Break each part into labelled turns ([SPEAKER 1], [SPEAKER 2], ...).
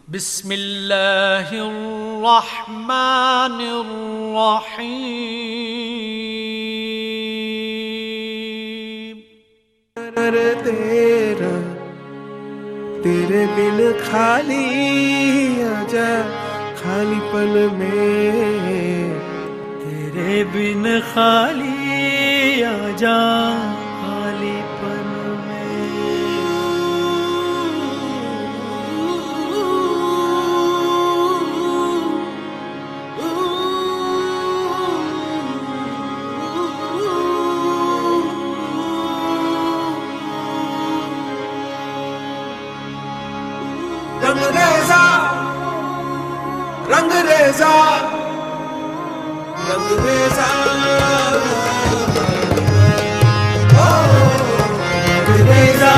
[SPEAKER 1] बिस्मिल्लाहिर्रहमानिर्रहीम।
[SPEAKER 2] तेरे बिन खाली आजा खालीपन में,
[SPEAKER 1] तेरे बिन खाली आजा खालीपन में।
[SPEAKER 2] रंगरेजा रंगरेजा रंगरेजा ओ रंगरेजा।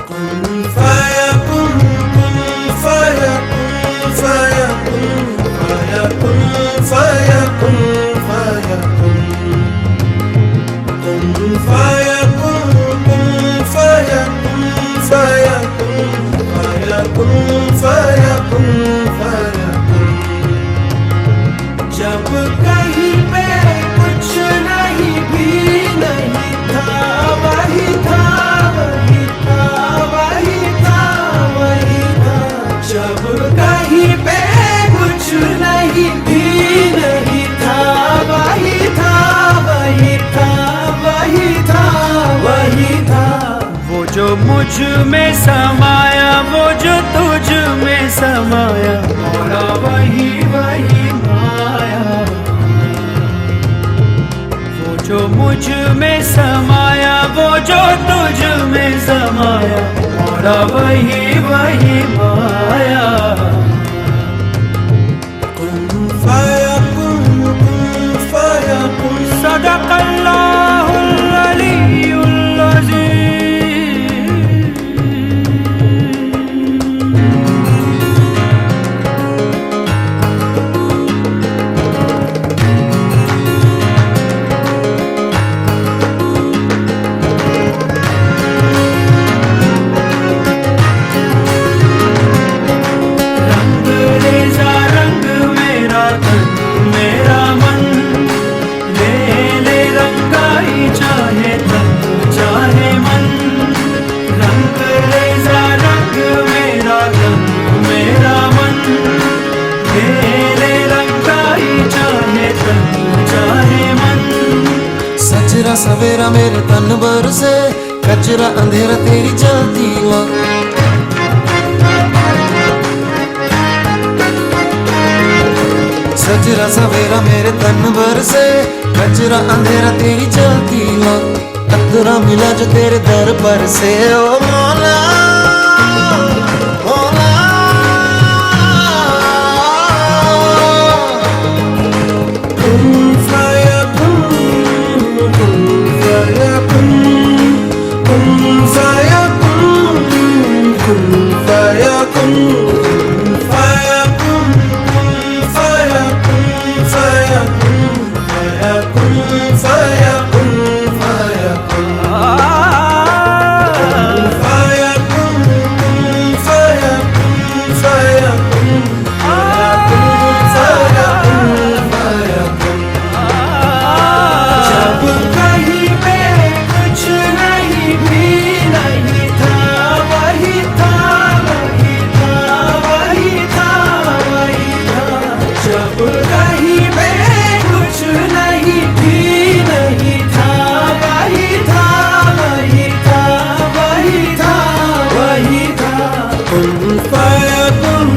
[SPEAKER 2] कुन फयकुन कुन फयकुन फयकुन फयकुन फयकुन फयकुन कुन फयकुन कुन फयकुन फयकुन फयकुन फयकुन फयकुन। जब कहीं पे कुछ नहीं भी नहीं था, वही था वही था वही था वही था। जब कहीं पे कुछ नहीं भी नहीं था, वही था वही था वही था वही था।
[SPEAKER 1] वो जो मुझ में समाया, वो जो तुझ में समाया, मोरा वही वही माया। वो जो मुझ में समाया, वो जो तुझ में समाया, मोरा वही वही माया।
[SPEAKER 2] कुन फयकुन
[SPEAKER 1] सदक़ल्लाहुल अलीयुल अज़ीम। रंगरेज़ा रंग मेरा तन मेरा मन, ले ले रंगाई चाहे तन चाहे मन। रंगरेज़ा रंग मेरा तन मेरा मन, ले ले रंगाई चाहे तन चाहे मन।
[SPEAKER 3] सजरा सवेरा मेरे तन भर से, कचरा अंधेरा तेरी जलती हुआ। सजरा सवेरा मेरे तन भर से, कचरा अंधेरा तेरी जलती हुआ। अतरा मिला जो तेरे दर पर से, ओ मौला मौला।
[SPEAKER 2] कुन फयकुन कुन फयकुन कुन फयकुन कुन फयकुन फयकुन फयकुन फयकुन फयकुन फयकुन फयकुन। फयकुन फयकुन फयकुन फयकुन फयकुन। जब कहीं पे कुछ नहीं भी नहीं था, वही था वही था वही था वही था। जब कहीं पे कुछ नहीं भी नहीं था, वही था वही था वही था वही था। कुन फयकुन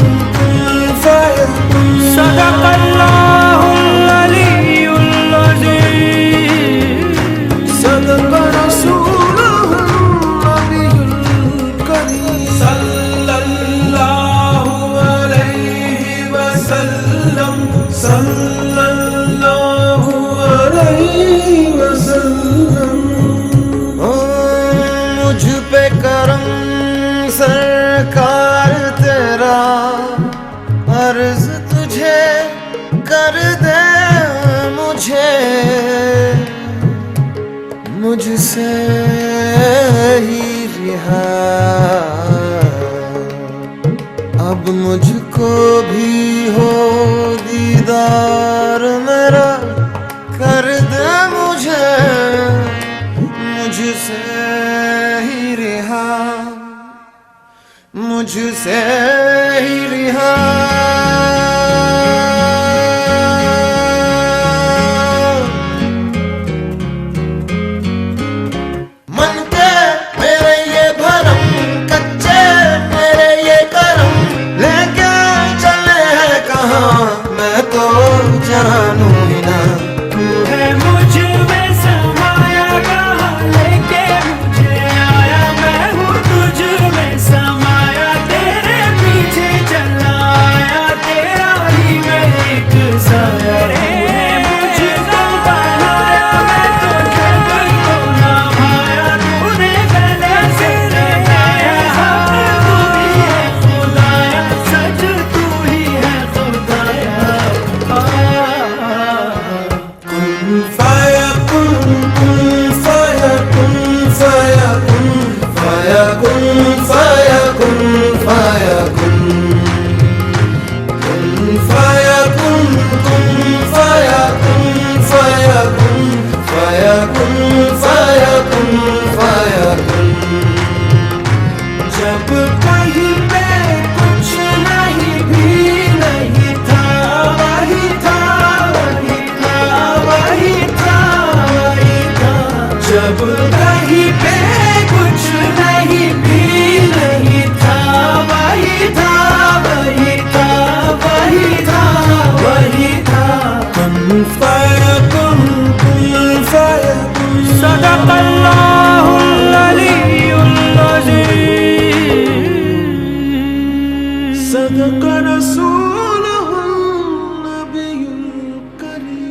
[SPEAKER 1] सदक़ल्लाहुल अलीयुल अज़ीम।
[SPEAKER 2] सदक़ रसूलुहुल नबियुल करीम सल्लल्लाहु अलैहि वसल्लम सल्लल्लाहु अलैहि वसल्लम।
[SPEAKER 3] ओ मुझ पे करम सरकार तेरा, अर्ज तुझे मुझसे ही रिहा, अब मुझको भी हो दीदार मेरा, कर दे मुझे मुझसे ही रिहा, मुझसे ही रिहा। मन के मेरे ये भरम, कच्चे मेरे ये करम, लेके चले हैं कहाँ मैं तो जानू ही ना।
[SPEAKER 1] तू है मुझ में समाया, कहाँ लेके मुझे आया, मैं हूँ तुझ में समाया, तेरे पीछे चला आया, तेरा ही मैं एक साया। मुझको बनाया मैं तो जग को ना भाया, तूने गले से लगाया, सच तू ही है खुदाया, सच तू ही है खुदाया।
[SPEAKER 3] कुन फाया कुन, कुन फाया कुन, फाया कुन, फाया कुन, फाया कुन, फाया कुन, कुन फाया कुन, कुन फाया कुन, फाया कुन, फाया कुन, फाया कुन, फाया कुन।
[SPEAKER 2] जब कहीं पे कुछ नहीं भी नहीं था, वही था वही था वही था वही था। जब कहीं पे कुछ नहीं भी नहीं था, वही था वही था वही था वही था। कुन फाया कुन, कुन फाया कुन।
[SPEAKER 1] सदक़ल्लाहुल अलीयुल अज़ीम।
[SPEAKER 2] सदक़ रसूलुहुन नबियुल करीम।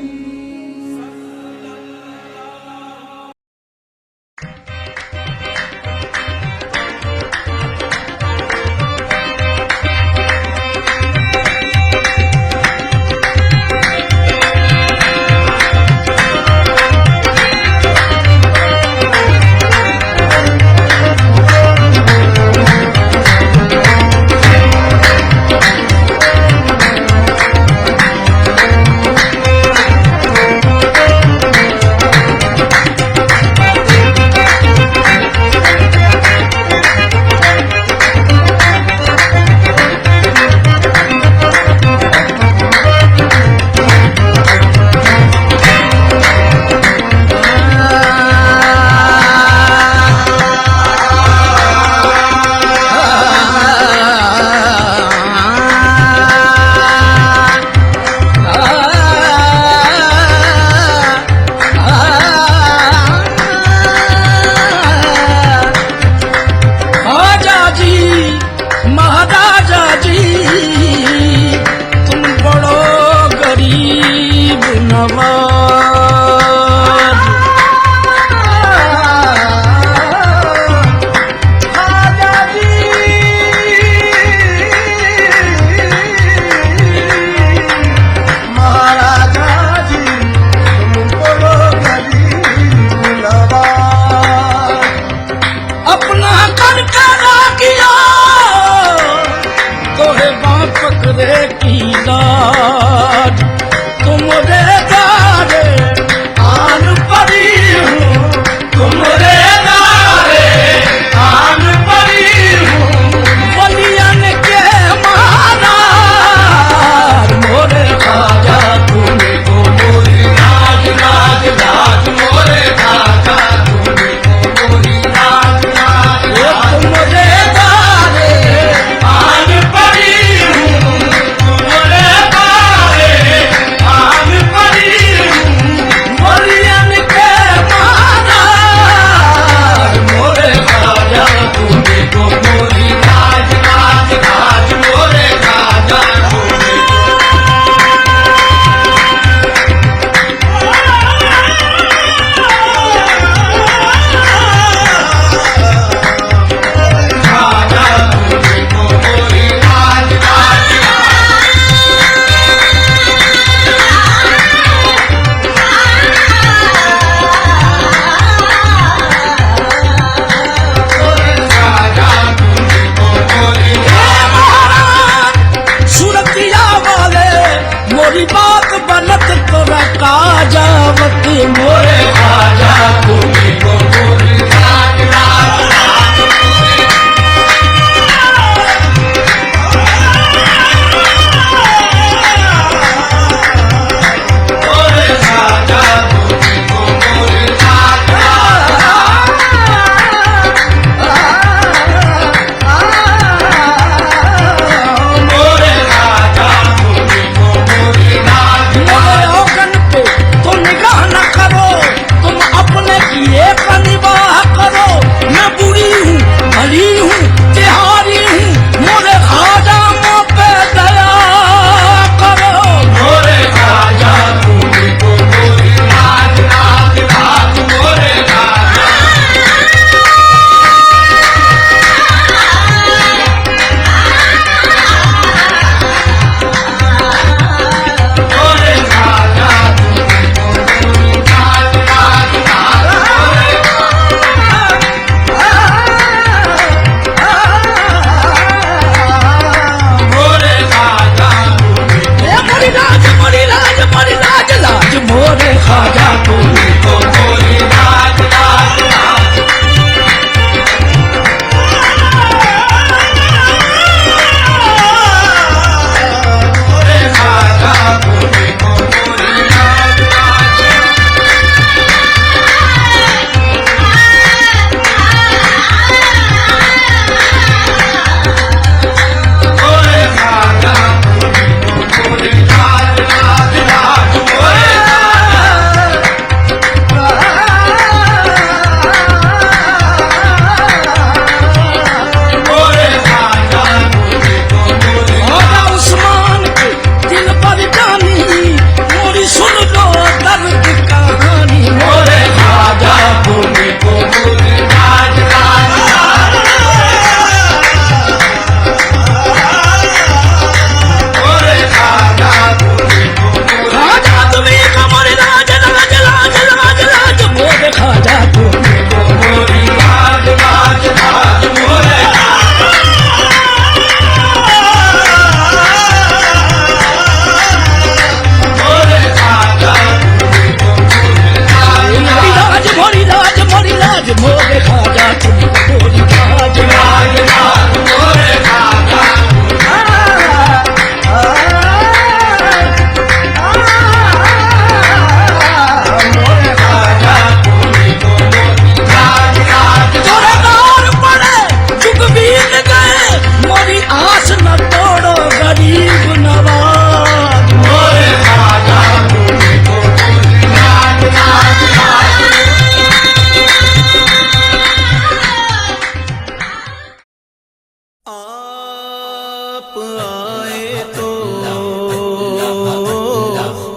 [SPEAKER 2] आए तो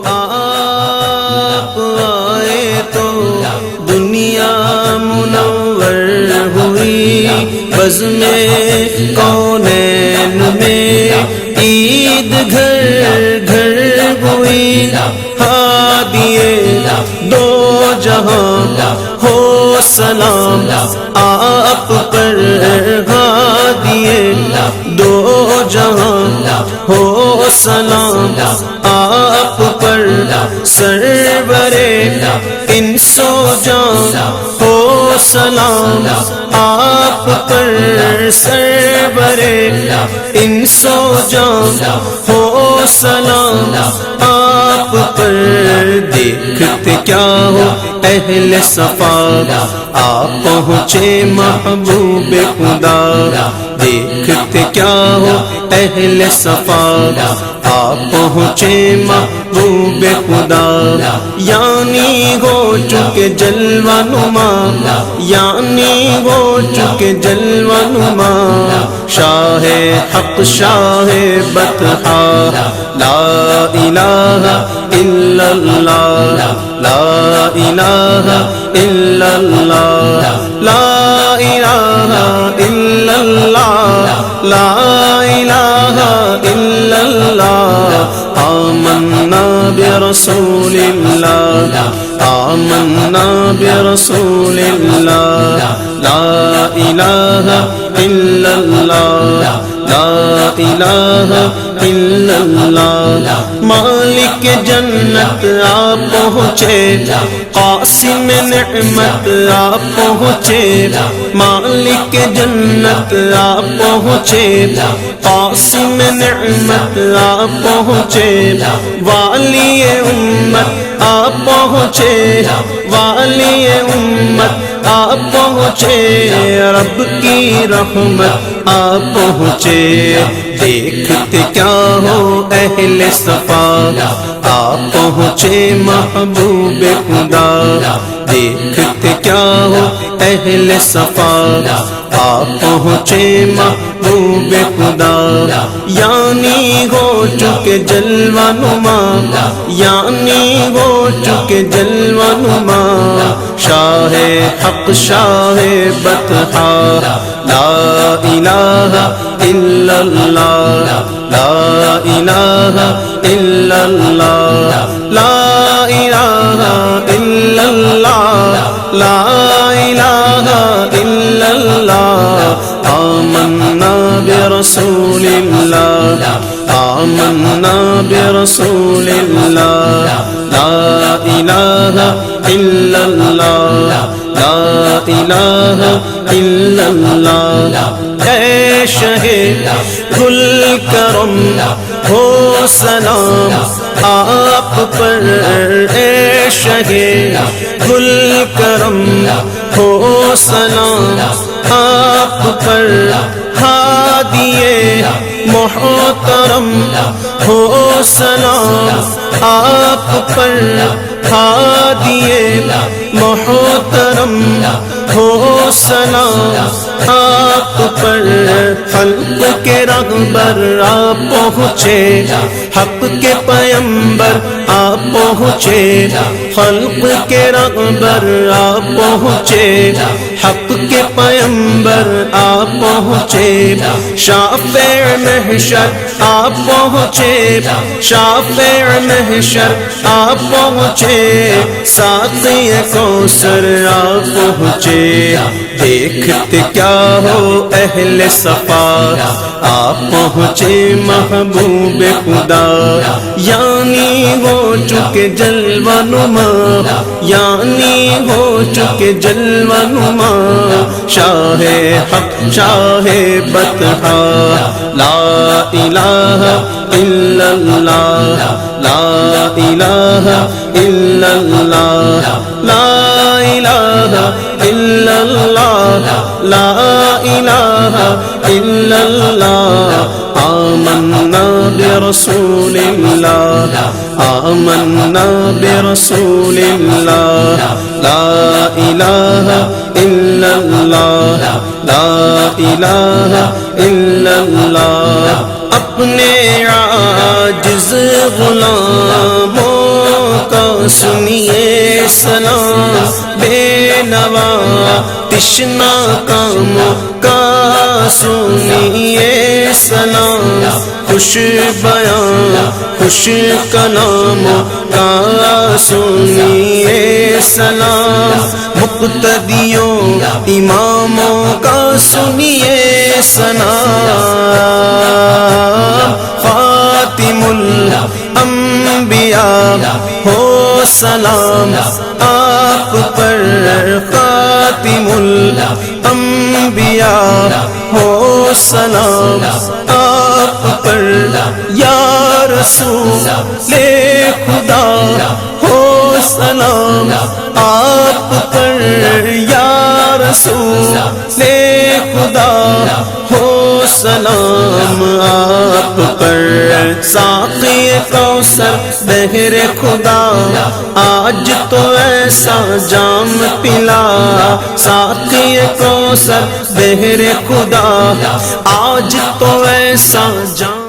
[SPEAKER 2] आप आए तो दुनिया मुनव्वर हुई, बज़्म-ए कौनैन में ईद घर घर हुई। हादिए दो जहां हो सलाम आप पर, हादिए दो जहां हो सलाम आप पर। सरवरे इंसो जान हो सलाम आप पर, सरवरे इंसो जान हो सलाम आप पर। देखते क्या हो अहले सफा, आप पहुँचे महबूब खुदा। देखते क्या हो अहले सफा, आप पहुँचे महबूब खुदा। यानी हो चुके जलवानुमा, यानी हो चुके जलवानुमा। शाहे हक शाहे बतहा, ला इलाहा इल्लल्लाह, ला इलाहा इल्लल्लाह, ला इलाहा इल्लल्लाह, ला इलाहा इल्लल्लाह। आमन्ना बिरसूलिल्लाह, आमन्ना बिरसूलिल्लाह, ला इलाहा इल्लल्लाह, ला इलाहा इल्लल्लाह। मालिक जन्नत आप पहुँचे, कासिम नेमत आप पहुँचे। मालिक जन्नत आप पहुँचे, कासिम नेमत आप पहुँचे। वालिए उम्मत आप पहुँचे, वालिए उम्मत आप पहुँचे। रब की रहमत आप पहुँचे। देखते क्या हो अहले सफा, आप पहुँचे महबूब खुदा। देखते क्या हो अहले सफा, आप पहुँचे महबूब खुदा। यानी हो चुके जलवानुमा, यानी हो चुके जलवानुमा। शाहे हक शाहे बतहा, ला इलाहा इल्लल्लाह, ला इलाहा इल्लल्लाह, ला इलाहा इल्लल्लाह, ला इलाहा इल्लल्लाह। आमन्ना बिरसूलिल्लाह, आमन्ना बिरसूलिल्लाह, ला इलाहा इल्लल्लाह, ला इलाहा इल्लल्लाह। ऐ शहे गुल करम हो सलाम आप पर, ऐ शहे गुल करम हो सलाम आप पर। हादिए मोहतरम हो सलाम आप पर, हादिए मोहतरम हो सलाम आप पर। खल्क के रहबर आप पहुँचे, हक के पैगंबर आप पहुँचे। खल्क के रहबर आप पहुँचे, हक के पैगंबर आप पहुँचे। शाफ़े महशर आप पहुँचे, शाफ़े महशर आप पहुँचे। साक़ी कौसर आप पहुँचे। देखते क्या हो अहले सफा, आप पहुँचे महबूब खुदा। यानी हो चुके जलवानुमा, यानी हो चुके जलवानुमा। शाहे हक शाहे बतहा, ला इलाहा इल्लल्लाह, ला इलाहा इल्लल्लाह, ला इलाहा इल्लल्लाह, ला इलाहा इल्लल्लाह। आमन्ना बिरसूलिल्लाह, आमन्ना बिरसूलिल्लाह, ला इलाहा इल्लल्लाह, ला इलाहा इल्लल्लाह।
[SPEAKER 4] अपने आजिज़ गुलामों का सुनिए सलाम, बेनवा तिश्ना कामों का सुनिए सलाम, खुश बयां खुश कलामों का सुनिए सलाम, मुक्तदियों इमामों का सुनिए सलाम, खातिमुल अंबिया हो सलाम आप पर, खातिमुल अंबिया हो सलाम आप पर, या रसूल ले खुदा हो सलाम आप पर, या रसूल ले खुदा हो सलाम आप पर। साक़ी कौसर बहरे खुदा आज तो ऐसा जाम पिला, साक़ी कौसर बहरे खुदा आज तो ऐसा जाम।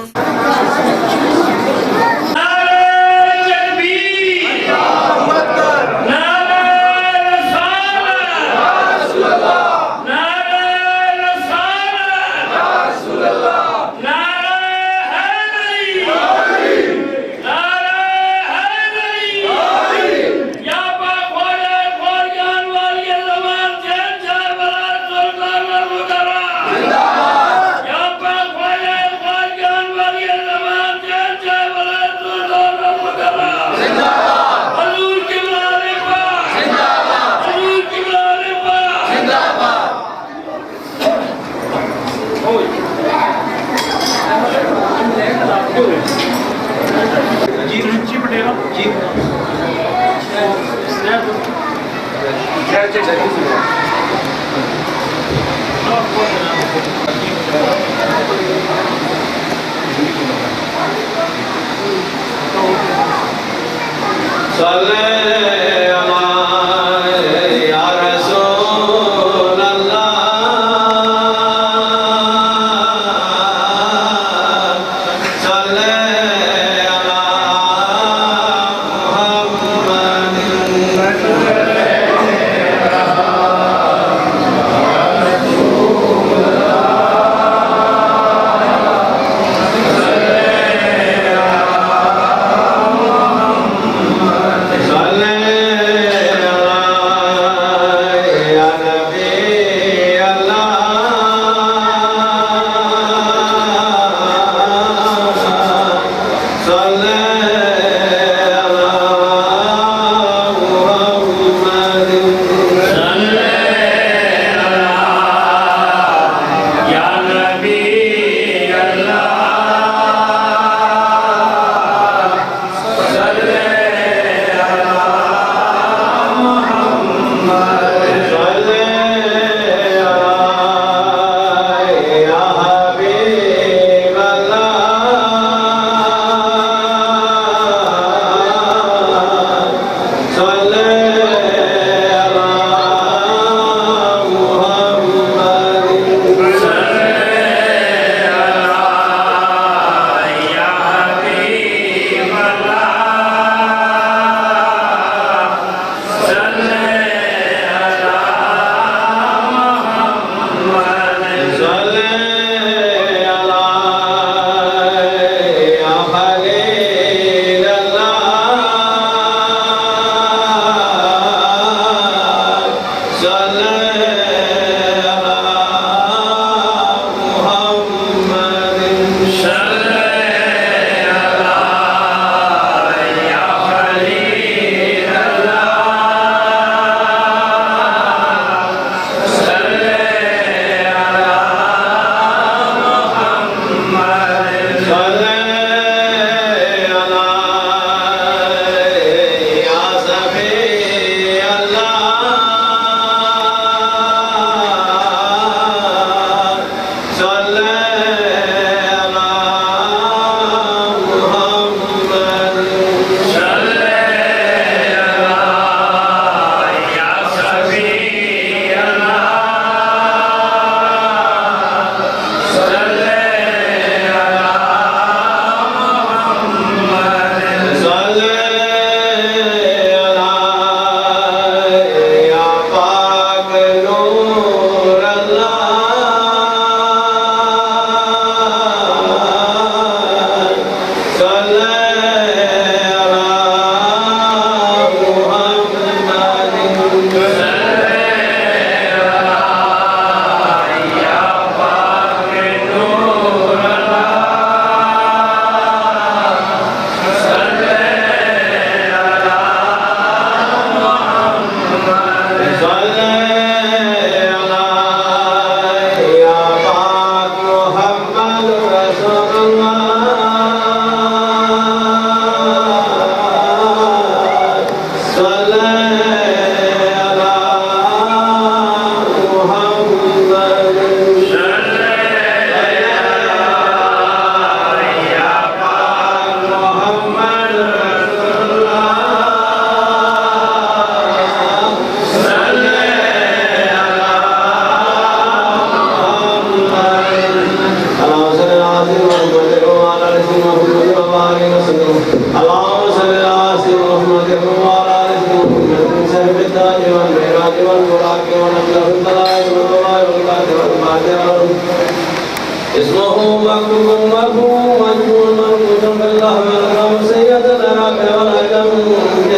[SPEAKER 2] اسمه مكتوب مرفوع مجهول منقوش بالله والقلم سيد العراق والعجم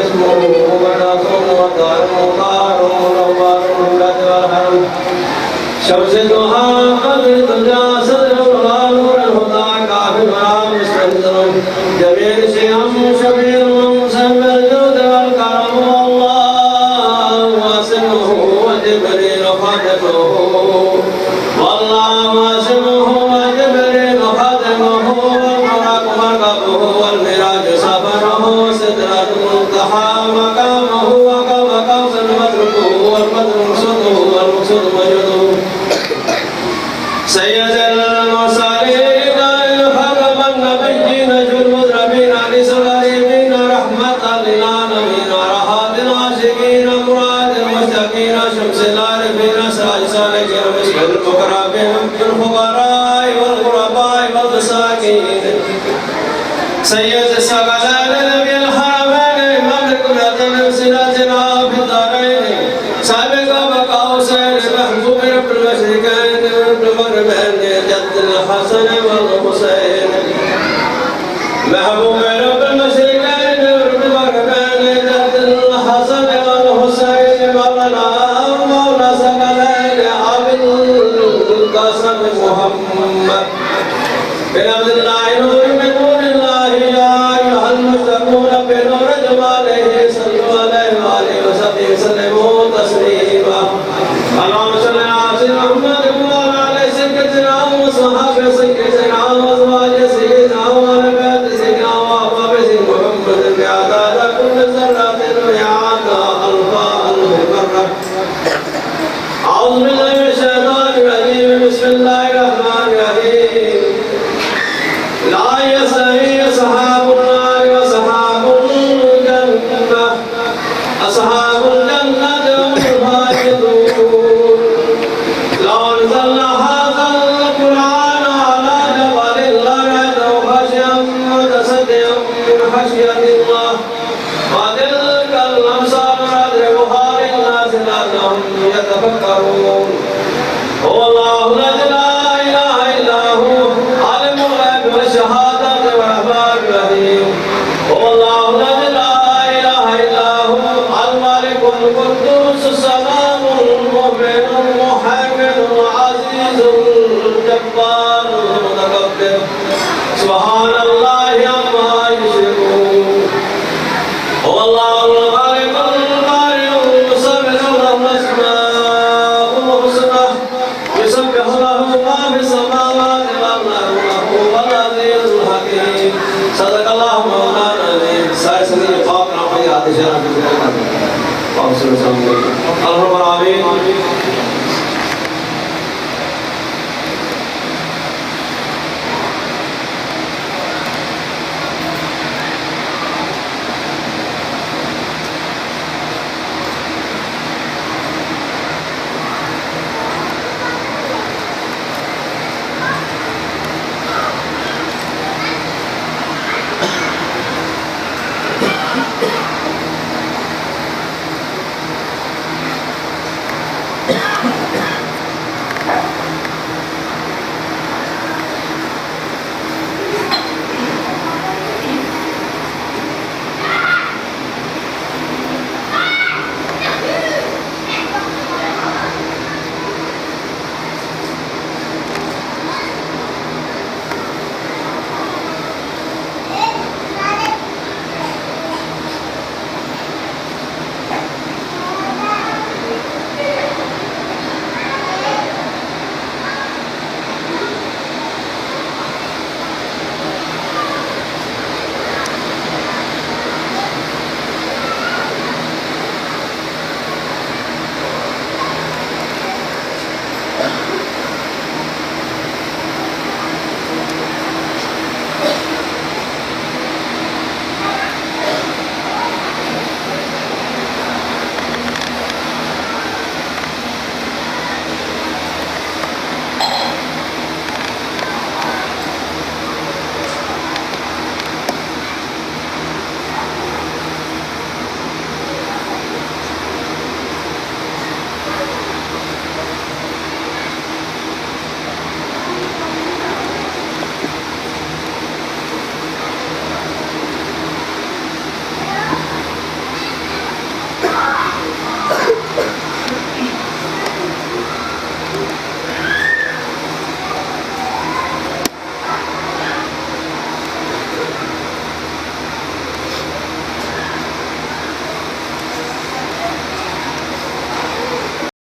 [SPEAKER 2] اسمه مبعث وطاهر مطهر منور بالله والحرم شمس الضحى قدر الدجى صدر الهدى نور الهدى كافي المرام مستنزل جميل شيم شبير مسمى الجود والكرم والله واسمه وجبريل خاتمه والله واسمه وجبريل خاتمه والبراق مركبه والمراج سفره سدرة المنتهى مقامه وقام قوس متركه والبدر مقصده والمقصود وجده سيد المرسلين خاتم النبيين جل المذنبين انس الغريبين رحمة للعالمين راحة العاشقين مراد المشتاقين شمس العارفين سراج سالكين مسك المقربين الفقراء والغرباء والمساكين سيد الثقلين نبي الحرمين مملك الوطن بسنتنا في الدارين سابق بقوسين محبوب رب المشركين المغربين جد الحسن والحسين محبوب رب المشركين المغربين جد الحسن والحسين مولانا ثقلين عبد القاسم محمد بن عبد الله نور من نور الله يا ايها المشتاقون بنور جماله صلوا عليه وآله وصحبه وسلموا تسليما اللهم صل على سيدنا محمد وعلى آل سيدنا وصحابه سيدنا وازواج سيدنا وآل بيت سيدنا وأصحاب سيدنا محمد بعدد كل ذرة وعدد ألف مرة أعوذ بالله من الشيطان الرجيم بسم الله الرحمن الرحيم لا يستوي أصحاب النار وأصحاب الجنة أصحاب الجنة هم الفائزون لو أنزلنا هذا القرآن على جبل لرأيته خاشعا متصدعا من خشية الله وتلك الأمثال نضربها للناس لعلهم يتفكرون هو الله الذي لا إله إلا هو عالم الغيب والشهادة والرحمن الرحيم هو الله الذي لا إله إلا هو الملك القدوس السلام المؤمن المهيمن العزيز الجبار المتكبر سبحان الله عما يشركون هو الله الخالق البارئ المصور له الأسماء الحسنى يسبح له ما في السماوات والأرض وهو العزيز الحكيم صدق الله مولانا العظيم سائر سنين قاف رحمة الله شرف اللهم صل وسلم على رب العالمين